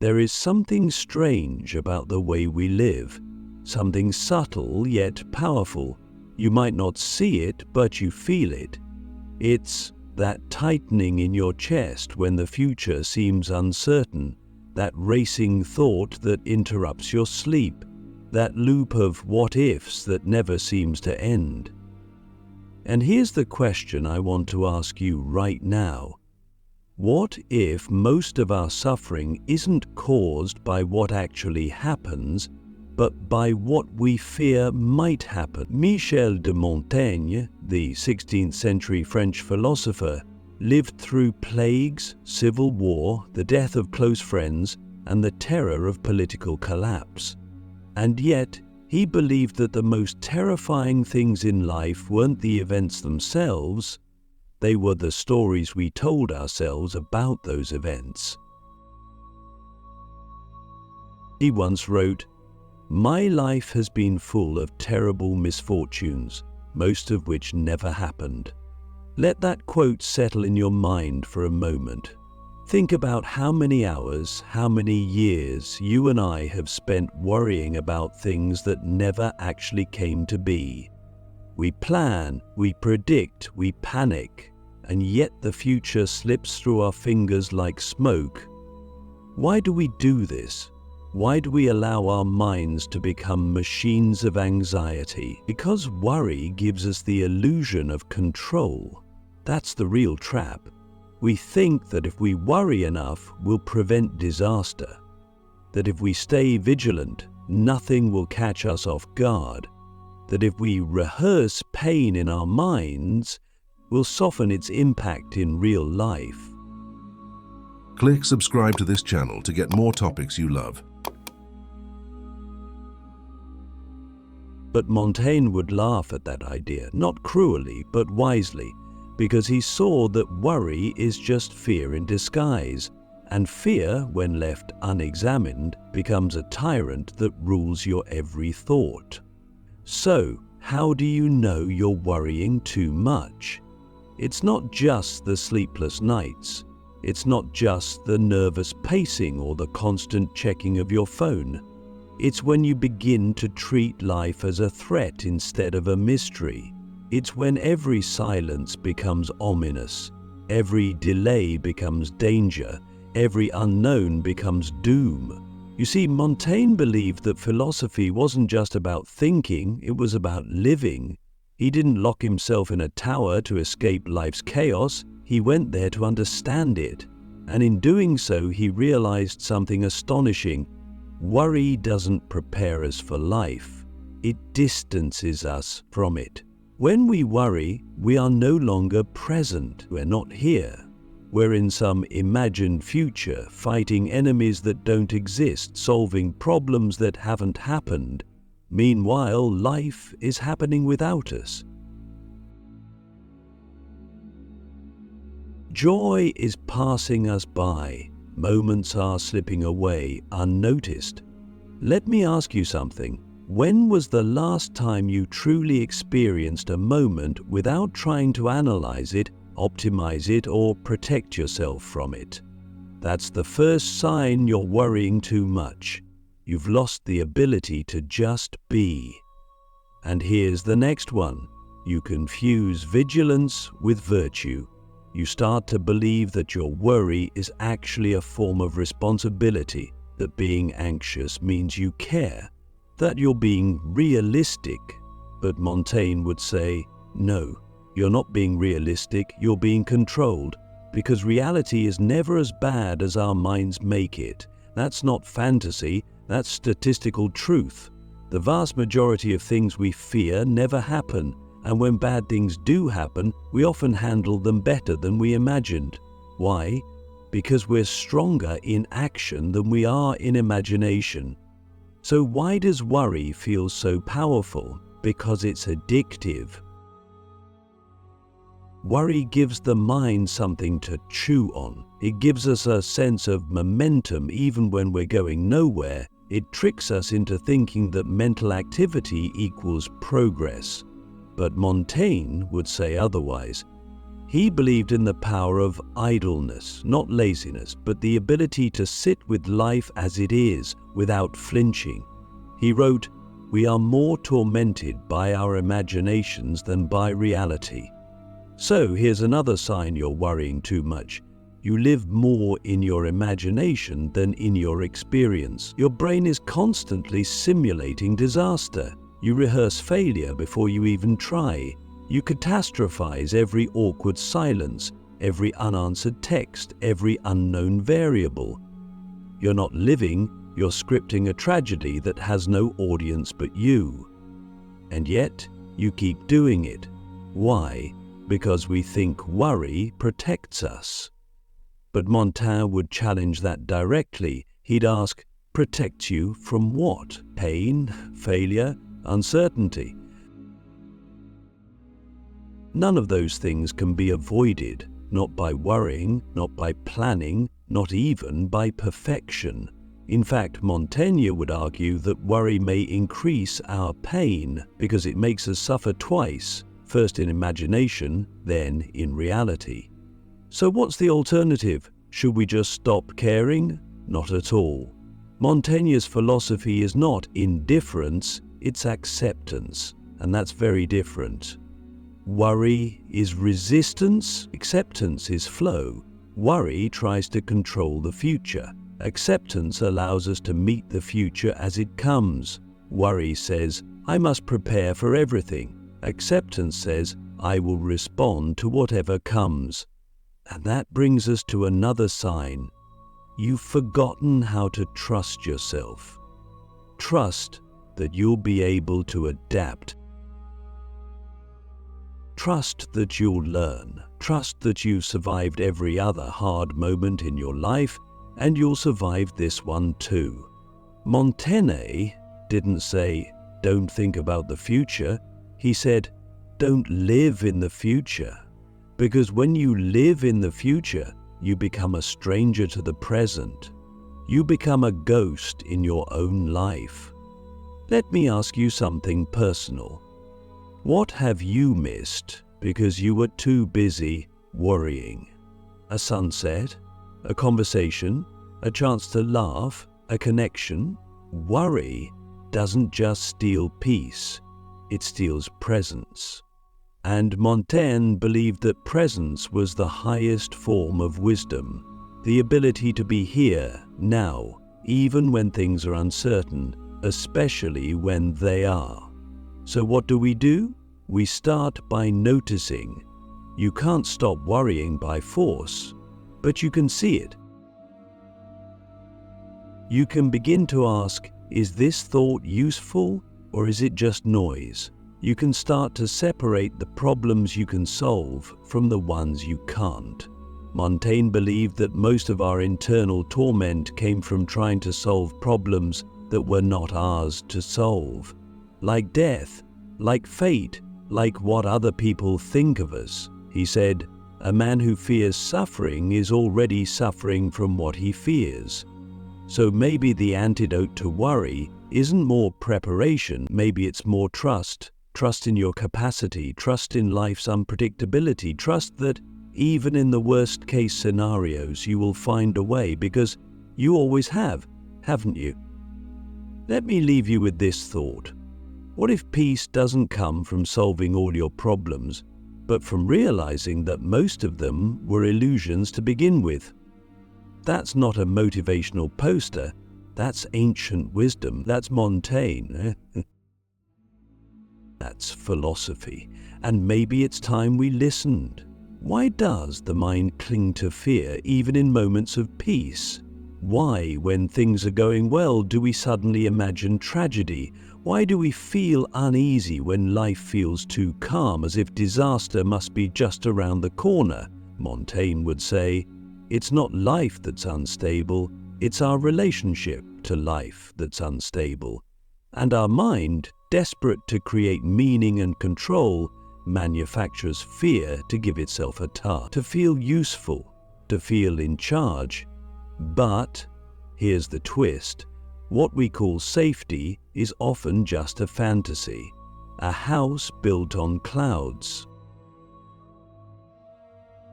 There is something strange about the way we live, something subtle yet powerful. You might not see it, but you feel it. It's that tightening in your chest when the future seems uncertain, that racing thought that interrupts your sleep, that loop of what-ifs that never seems to end. And here's the question I want to ask you right now. What if most of our suffering isn't caused by what actually happens, but by what we fear might happen? Michel de Montaigne, the 16th century French philosopher, lived through plagues, civil war, the death of close friends, and the terror of political collapse. And yet, he believed that the most terrifying things in life weren't the events themselves, they were the stories we told ourselves about those events. He once wrote, "My life has been full of terrible misfortunes, most of which never happened." Let that quote settle in your mind for a moment. Think about how many hours, how many years you and I have spent worrying about things that never actually came to be. We plan, we predict, we panic, and yet the future slips through our fingers like smoke. Why do we do this? Why do we allow our minds to become machines of anxiety? Because worry gives us the illusion of control. That's the real trap. We think that if we worry enough, we'll prevent disaster. That if we stay vigilant, nothing will catch us off guard. That if we rehearse pain in our minds, we'll soften its impact in real life. Click subscribe to this channel to get more topics you love. But Montaigne would laugh at that idea, not cruelly, but wisely, because he saw that worry is just fear in disguise, and fear, when left unexamined, becomes a tyrant that rules your every thought. So, how do you know you're worrying too much? It's not just the sleepless nights. It's not just the nervous pacing or the constant checking of your phone. It's when you begin to treat life as a threat instead of a mystery. It's when every silence becomes ominous, every delay becomes danger, every unknown becomes doom. You see, Montaigne believed that philosophy wasn't just about thinking, it was about living. He didn't lock himself in a tower to escape life's chaos, he went there to understand it. And in doing so, he realized something astonishing. Worry doesn't prepare us for life, it distances us from it. When we worry, we are no longer present, we're not here. We're in some imagined future, fighting enemies that don't exist, solving problems that haven't happened. Meanwhile, life is happening without us. Joy is passing us by. Moments are slipping away unnoticed. Let me ask you something. When was the last time you truly experienced a moment without trying to analyze it, optimize it, or protect yourself from it? That's the first sign you're worrying too much. You've lost the ability to just be. And here's the next one. You confuse vigilance with virtue. You start to believe that your worry is actually a form of responsibility, that being anxious means you care, that you're being realistic. But Montaigne would say, no, you're not being realistic, you're being controlled, because reality is never as bad as our minds make it. That's not fantasy, that's statistical truth. The vast majority of things we fear never happen. And when bad things do happen, we often handle them better than we imagined. Why? Because we're stronger in action than we are in imagination. So why does worry feel so powerful? Because it's addictive. Worry gives the mind something to chew on. It gives us a sense of momentum even when we're going nowhere. It tricks us into thinking that mental activity equals progress. But Montaigne would say otherwise. He believed in the power of idleness, not laziness, but the ability to sit with life as it is without flinching. He wrote, "We are more tormented by our imaginations than by reality." So here's another sign you're worrying too much. You live more in your imagination than in your experience. Your brain is constantly simulating disaster. You rehearse failure before you even try. You catastrophize every awkward silence, every unanswered text, every unknown variable. You're not living, you're scripting a tragedy that has no audience but you. And yet, you keep doing it. Why? Because we think worry protects us. But Montaigne would challenge that directly. He'd ask, protect you from what? Pain, failure, uncertainty? None of those things can be avoided, not by worrying, not by planning, not even by perfection. In fact, Montaigne would argue that worry may increase our pain because it makes us suffer twice, first in imagination, then in reality. So what's the alternative? Should we just stop caring? Not at all. Montaigne's philosophy is not indifference, it's acceptance, and that's very different. Worry is resistance, acceptance is flow. Worry tries to control the future. Acceptance allows us to meet the future as it comes. Worry says, I must prepare for everything. Acceptance says, I will respond to whatever comes. And that brings us to another sign. You've forgotten how to trust yourself. Trust that you'll be able to adapt. Trust that you'll learn. Trust that you've survived every other hard moment in your life, and you'll survive this one too. Montaigne didn't say, don't think about the future. He said, don't live in the future. Because when you live in the future, you become a stranger to the present. You become a ghost in your own life. Let me ask you something personal. What have you missed because you were too busy worrying? A sunset? A conversation? A chance to laugh? A connection? Worry doesn't just steal peace, it steals presence. And Montaigne believed that presence was the highest form of wisdom, the ability to be here, now, even when things are uncertain, especially when they are. So what do? We start by noticing. You can't stop worrying by force, but you can see it. You can begin to ask, is this thought useful or is it just noise? You can start to separate the problems you can solve from the ones you can't. Montaigne believed that most of our internal torment came from trying to solve problems that were not ours to solve, like death, like fate, like what other people think of us. He said, a man who fears suffering is already suffering from what he fears. So maybe the antidote to worry isn't more preparation, maybe it's more trust. Trust in your capacity, trust in life's unpredictability, trust that even in the worst case scenarios you will find a way, because you always have, haven't you? Let me leave you with this thought. What if peace doesn't come from solving all your problems, but from realizing that most of them were illusions to begin with? That's not a motivational poster, that's ancient wisdom, that's Montaigne. That's philosophy, and maybe it's time we listened. Why does the mind cling to fear even in moments of peace? Why, when things are going well, do we suddenly imagine tragedy? Why do we feel uneasy when life feels too calm, as if disaster must be just around the corner? Montaigne would say, it's not life that's unstable, it's our relationship to life that's unstable. And our mind, desperate to create meaning and control, manufactures fear to give itself a task, to feel useful, to feel in charge. But, here's the twist, what we call safety is often just a fantasy, a house built on clouds.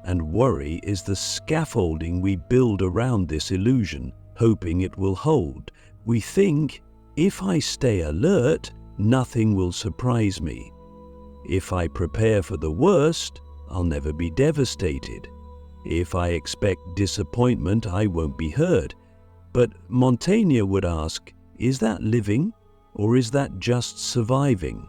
and worry is the scaffolding we build around this illusion, hoping it will hold. We think, if I stay alert, nothing will surprise me. If I prepare for the worst, I'll never be devastated. If I expect disappointment, I won't be hurt. But Montaigne would ask, is that living, or is that just surviving?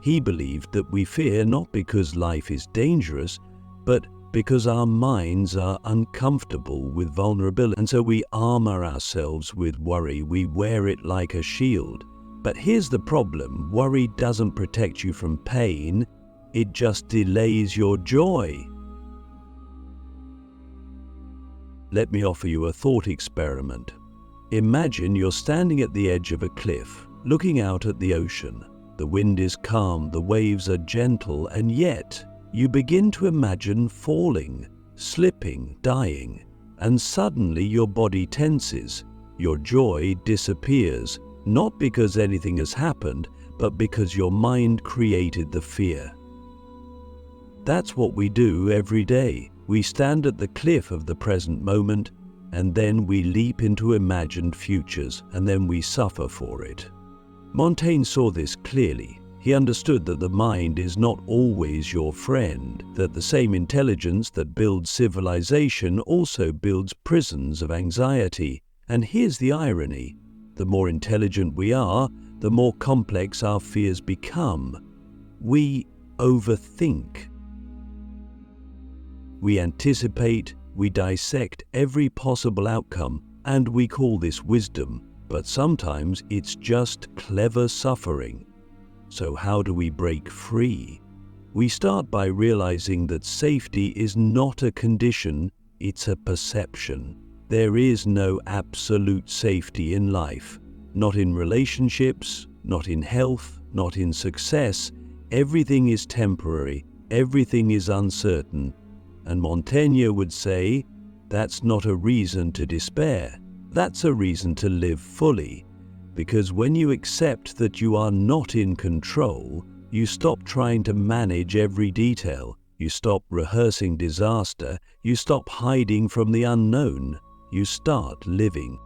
He believed that we fear not because life is dangerous, but because our minds are uncomfortable with vulnerability. And so we armor ourselves with worry. We wear it like a shield. But here's the problem. Worry doesn't protect you from pain. It just delays your joy. Let me offer you a thought experiment. Imagine you're standing at the edge of a cliff, looking out at the ocean. The wind is calm, the waves are gentle, and yet you begin to imagine falling, slipping, dying, and suddenly your body tenses. Your joy disappears, not because anything has happened, but because your mind created the fear. That's what we do every day. We stand at the cliff of the present moment, and then we leap into imagined futures, and then we suffer for it. Montaigne saw this clearly. He understood that the mind is not always your friend, that the same intelligence that builds civilization also builds prisons of anxiety. And here's the irony. The more intelligent we are, the more complex our fears become. We overthink. We anticipate, we dissect every possible outcome, and we call this wisdom. But sometimes it's just clever suffering. So how do we break free? We start by realizing that safety is not a condition, it's a perception. There is no absolute safety in life. Not in relationships, not in health, not in success. Everything is temporary, everything is uncertain. And Montaigne would say, that's not a reason to despair. That's a reason to live fully. Because when you accept that you are not in control, you stop trying to manage every detail. You stop rehearsing disaster. You stop hiding from the unknown. You start living.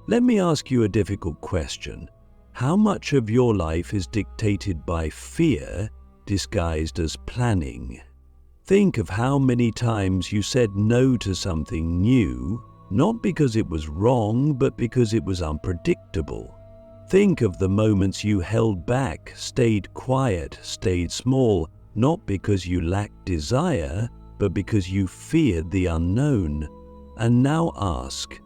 Let me ask you a difficult question. How much of your life is dictated by fear disguised as planning? Think of how many times you said no to something new, not because it was wrong, but because it was unpredictable. Think of the moments you held back, stayed quiet, stayed small, not because you lacked desire, but because you feared the unknown. And now ask,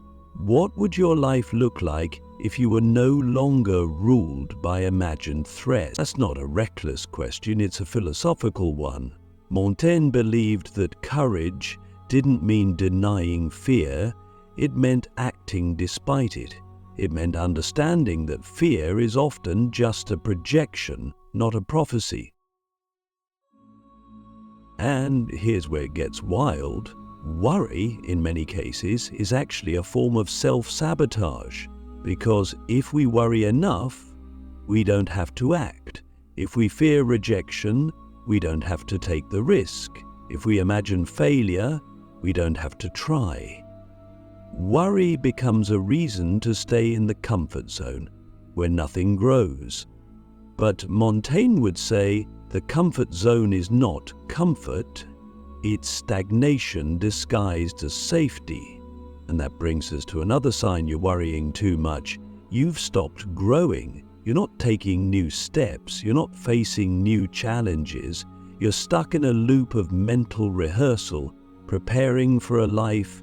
what would your life look like if you were no longer ruled by imagined threats? That's not a reckless question, it's a philosophical one. Montaigne believed that courage didn't mean denying fear, it meant acting despite it. It meant understanding that fear is often just a projection, not a prophecy. And here's where it gets wild. Worry, in many cases, is actually a form of self-sabotage, because if we worry enough, we don't have to act. If we fear rejection, we don't have to take the risk. If we imagine failure, we don't have to try. Worry becomes a reason to stay in the comfort zone, where nothing grows. But Montaigne would say the comfort zone is not comfort, it's stagnation disguised as safety. And that brings us to another sign you're worrying too much. You've stopped growing. You're not taking new steps. You're not facing new challenges. You're stuck in a loop of mental rehearsal, preparing for a life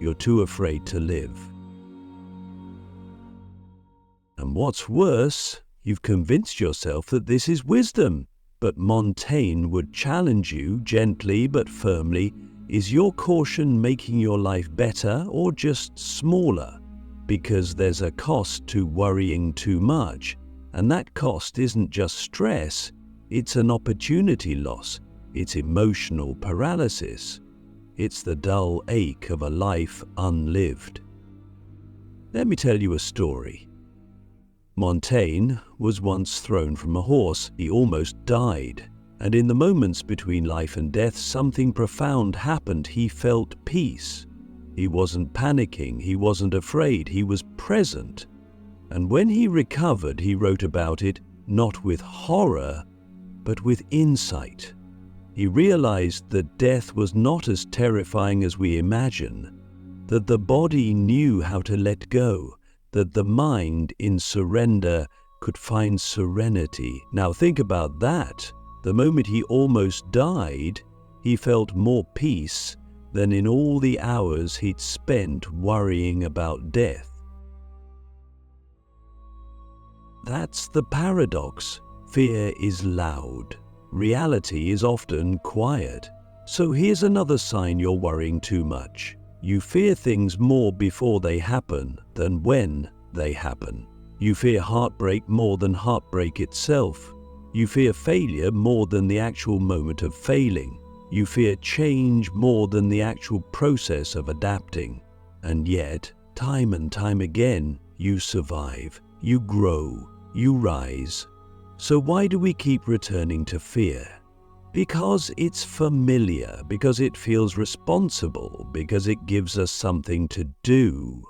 you're too afraid to live. And what's worse, you've convinced yourself that this is wisdom. But Montaigne would challenge you gently but firmly, is your caution making your life better or just smaller? Because there's a cost to worrying too much, and that cost isn't just stress, it's an opportunity loss, it's emotional paralysis, it's the dull ache of a life unlived. Let me tell you a story. Montaigne was once thrown from a horse. He almost died, And in the moments between life and death, something profound happened. He felt peace. He wasn't panicking, he wasn't afraid, he was present. And when he recovered, he wrote about it not with horror, but with insight. He realized that death was not as terrifying as we imagine, that the body knew how to let go, that the mind in surrender could find serenity. Now think about that. The moment he almost died, he felt more peace than in all the hours he'd spent worrying about death. That's the paradox. Fear is loud. Reality is often quiet. So here's another sign you're worrying too much. You fear things more before they happen than when they happen. You fear heartbreak more than heartbreak itself. You fear failure more than the actual moment of failing. You fear change more than the actual process of adapting. And yet, time and time again, you survive, you grow, you rise. So why do we keep returning to fear? Because it's familiar, because it feels responsible, because it gives us something to do.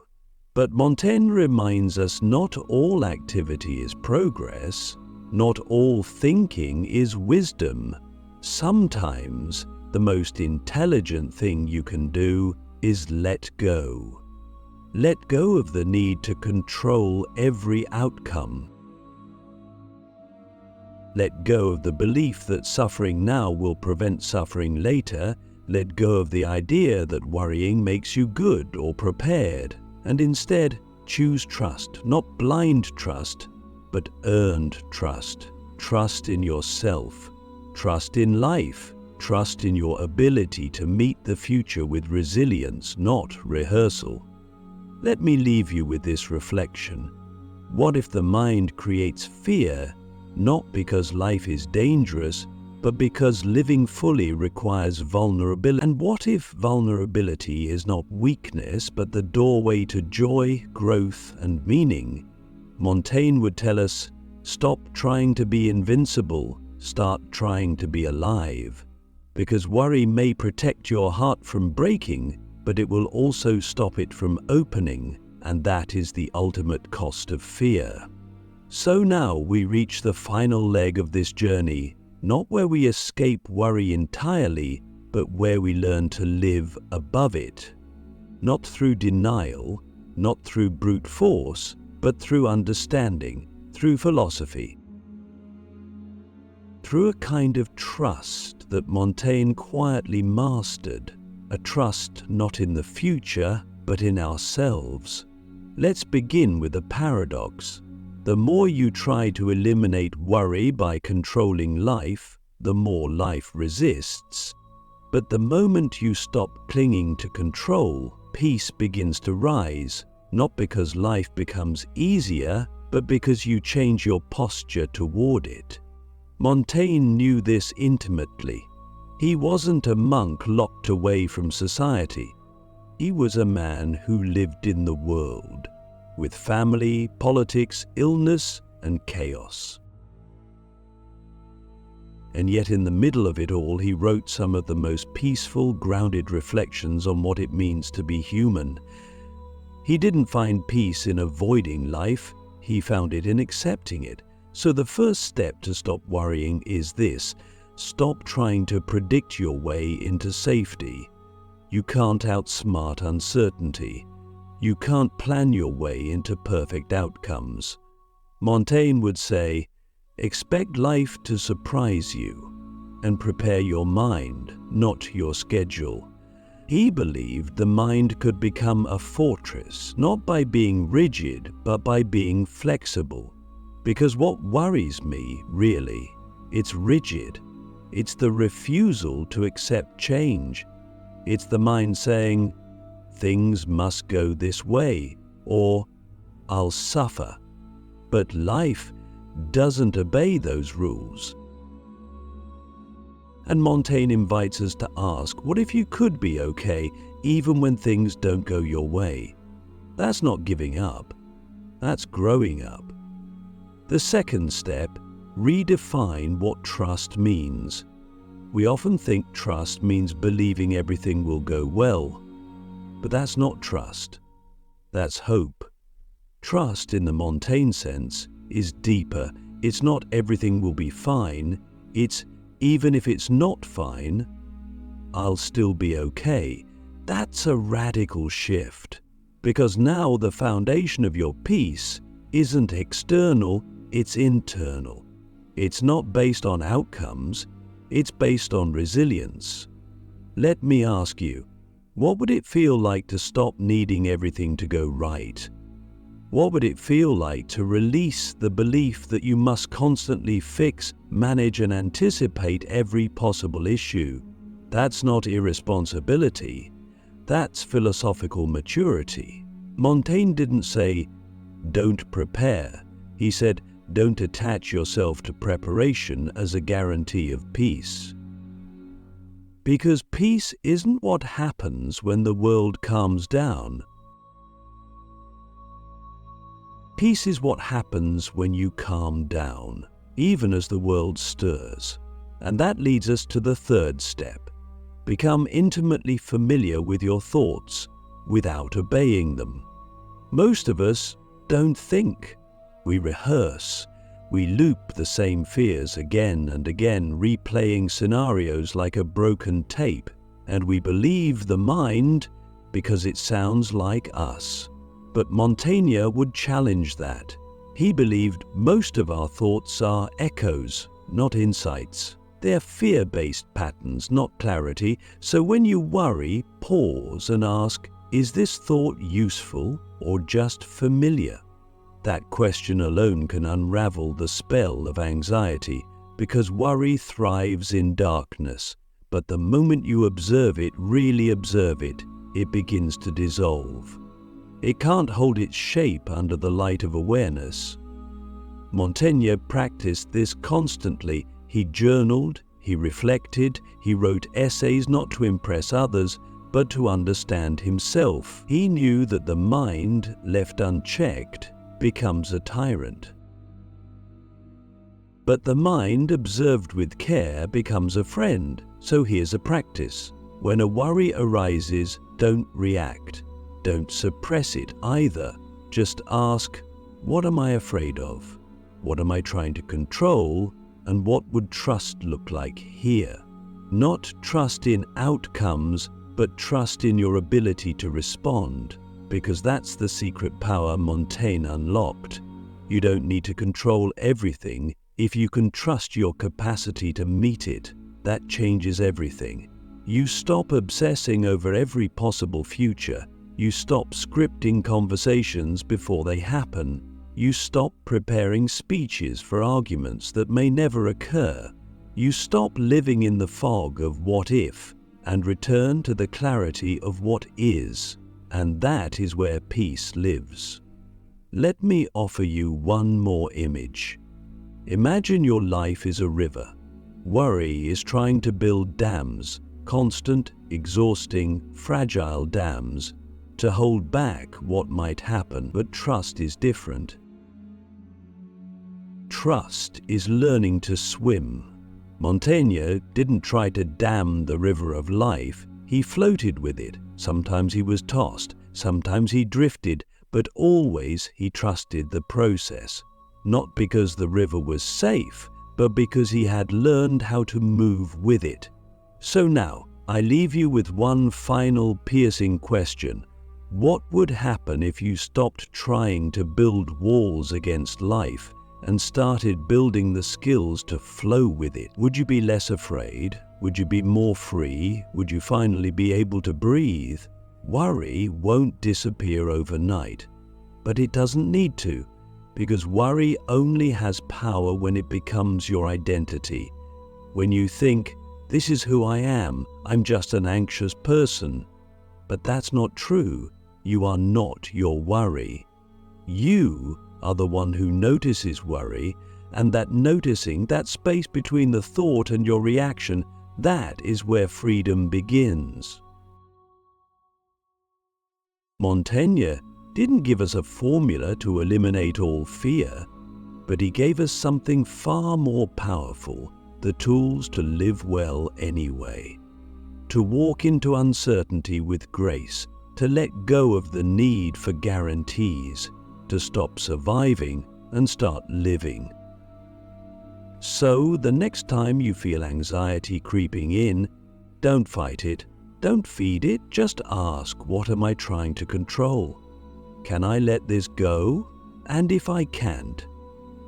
But Montaigne reminds us not all activity is progress. Not all thinking is wisdom. Sometimes the most intelligent thing you can do is let go. Let go of the need to control every outcome. Let go of the belief that suffering now will prevent suffering later. Let go of the idea that worrying makes you good or prepared. And instead, choose trust, not blind trust, but earned trust. Trust in yourself, trust in life, trust in your ability to meet the future with resilience, not rehearsal. Let me leave you with this reflection. What if the mind creates fear, not because life is dangerous, but because living fully requires vulnerability? And what if vulnerability is not weakness, but the doorway to joy, growth, and meaning? Montaigne would tell us, stop trying to be invincible, start trying to be alive. Because worry may protect your heart from breaking, but it will also stop it from opening, and that is the ultimate cost of fear. So now we reach the final leg of this journey, not where we escape worry entirely, but where we learn to live above it. Not through denial, not through brute force, but through understanding, through philosophy. Through a kind of trust that Montaigne quietly mastered, a trust not in the future, but in ourselves. Let's begin with a paradox. The more you try to eliminate worry by controlling life, the more life resists. But the moment you stop clinging to control, peace begins to rise, not because life becomes easier, but because you change your posture toward it. Montaigne knew this intimately. He wasn't a monk locked away from society. He was a man who lived in the world, with family, politics, illness, and chaos. And yet in the middle of it all, he wrote some of the most peaceful, grounded reflections on what it means to be human. He didn't find peace in avoiding life, he found it in accepting it. So the first step to stop worrying is this: stop trying to predict your way into safety. You can't outsmart uncertainty. You can't plan your way into perfect outcomes. Montaigne would say, expect life to surprise you, and prepare your mind, not your schedule. He believed the mind could become a fortress, not by being rigid, but by being flexible. Because what worries me, really, it's rigid. It's the refusal to accept change. It's the mind saying, things must go this way, or I'll suffer. But life doesn't obey those rules. And Montaigne invites us to ask, what if you could be okay even when things don't go your way? That's not giving up. That's growing up. The second step, redefine what trust means. We often think trust means believing everything will go well, but that's not trust. That's hope. Trust in the Montaigne sense is deeper. It's not everything will be fine. It's even if it's not fine, I'll still be okay. That's a radical shift, because now the foundation of your peace isn't external, it's internal. It's not based on outcomes, it's based on resilience. Let me ask you, what would it feel like to stop needing everything to go right? What would it feel like to release the belief that you must constantly fix, manage, and anticipate every possible issue? That's not irresponsibility. That's philosophical maturity. Montaigne didn't say, "Don't prepare." He said, "Don't attach yourself to preparation as a guarantee of peace." Because peace isn't what happens when the world calms down. Peace is what happens when you calm down, even as the world stirs. And that leads us to the third step. Become intimately familiar with your thoughts without obeying them. Most of us don't think. We rehearse. We loop the same fears again and again, replaying scenarios like a broken tape, and we believe the mind because it sounds like us. But Montaigne would challenge that. He believed most of our thoughts are echoes, not insights. They're fear-based patterns, not clarity. So when you worry, pause and ask, is this thought useful or just familiar? That question alone can unravel the spell of anxiety, because worry thrives in darkness. But the moment you observe it, really observe it, it begins to dissolve. It can't hold its shape under the light of awareness. Montaigne practiced this constantly. He journaled, he reflected, he wrote essays not to impress others, but to understand himself. He knew that the mind, left unchecked, becomes a tyrant. But the mind, observed with care, becomes a friend. So here's a practice. When a worry arises, don't react. Don't suppress it either. Just ask, what am I afraid of? What am I trying to control? And what would trust look like here? Not trust in outcomes, but trust in your ability to respond, because that's the secret power Montaigne unlocked. You don't need to control everything if you can trust your capacity to meet it. That changes everything. You stop obsessing over every possible future. You stop scripting conversations before they happen. You stop preparing speeches for arguments that may never occur. You stop living in the fog of what if and return to the clarity of what is. And that is where peace lives. Let me offer you one more image. Imagine your life is a river. Worry is trying to build dams, constant, exhausting, fragile dams, to hold back what might happen, but trust is different. Trust is learning to swim. Montaigne didn't try to dam the river of life, he floated with it. Sometimes he was tossed, sometimes he drifted, but always he trusted the process. Not because the river was safe, but because he had learned how to move with it. So now, I leave you with one final piercing question. What would happen if you stopped trying to build walls against life and started building the skills to flow with it? Would you be less afraid? Would you be more free? Would you finally be able to breathe? Worry won't disappear overnight, but it doesn't need to, because worry only has power when it becomes your identity. When you think, this is who I am, I'm just an anxious person. But that's not true. You are not your worry. You are the one who notices worry, and that noticing, that space between the thought and your reaction, that is where freedom begins. Montaigne didn't give us a formula to eliminate all fear, but he gave us something far more powerful, the tools to live well anyway. To walk into uncertainty with grace, to let go of the need for guarantees, to stop surviving and start living. So, the next time you feel anxiety creeping in, don't fight it, don't feed it, just ask, what am I trying to control? Can I let this go? And if I can't,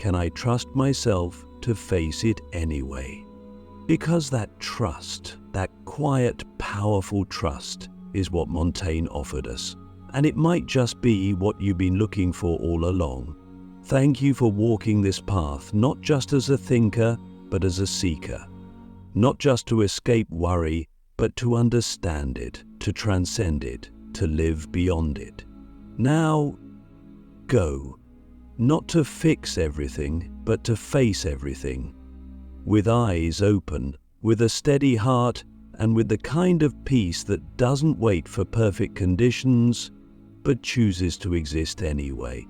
can I trust myself to face it anyway? Because that trust, that quiet, powerful trust, is what Montaigne offered us. And it might just be what you've been looking for all along. Thank you for walking this path, not just as a thinker, but as a seeker. Not just to escape worry, but to understand it, to transcend it, to live beyond it. Now, go. Not to fix everything, but to face everything. With eyes open, with a steady heart, and with the kind of peace that doesn't wait for perfect conditions, but chooses to exist anyway.